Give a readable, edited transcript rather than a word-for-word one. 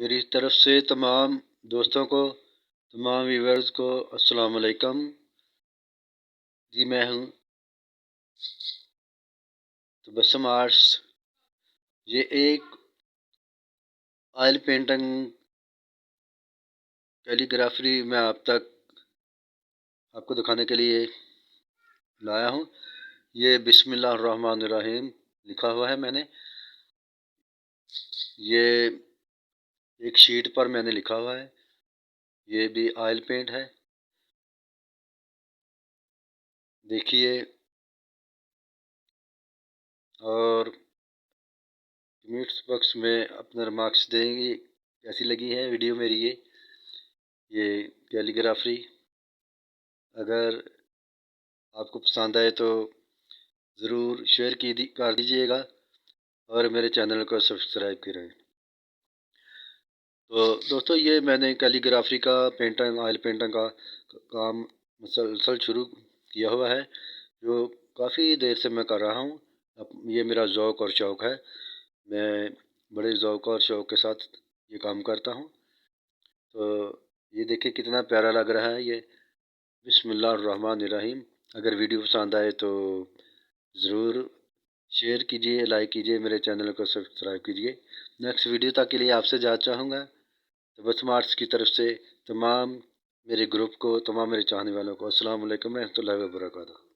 मेरी तरफ से तमाम दोस्तों को, तमाम व्यूवर्स को अस्सलाम वालेकुम जी। मैं हूँ तबस्सुम आर्ट्स। ये एक ऑयल पेंटिंग कैलीग्राफी मैं आपको दिखाने के लिए लाया हूँ। ये बिस्मिल्लाहिर्रहमानिर्रहीम लिखा हुआ है मैंने। ये एक शीट पर मैंने लिखा हुआ है। ये भी ऑयल पेंट है, देखिए। और कमेंट्स बॉक्स में अपने रिमार्क्स देंगे कैसी लगी है वीडियो मेरी। ये कैलीग्राफी अगर आपको पसंद आए तो ज़रूर शेयर कर दीजिएगा और मेरे चैनल को सब्सक्राइब करें। तो दोस्तों, ये मैंने कैलीग्राफी का पेंटिंग, ऑयल पेंटिंग का काम मुसलसल शुरू किया हुआ है, जो काफ़ी देर से मैं कर रहा हूँ। अब ये मेरा ज़ौक़ और शौक़ है। मैं बड़े ज़ौक़ और शौक़ के साथ ये काम करता हूँ। तो ये देखिए कितना प्यारा लग रहा है ये बिस्मिल्लाहिर्रहमानिर्रहीम। अगर वीडियो पसंद आए तो ज़रूर शेयर कीजिए, लाइक कीजिए, मेरे चैनल को सब्सक्राइब कीजिए। नेक्स्ट वीडियो तक के लिए आपसे इजाज़त चाहूँगा। तबस्सुम आर्ट्स की तरफ से तमाम मेरे ग्रुप को, तमाम मेरे चाहने वालों को अस्सलाम वालेकुम रहमतुल्लाहि व बरकातहू।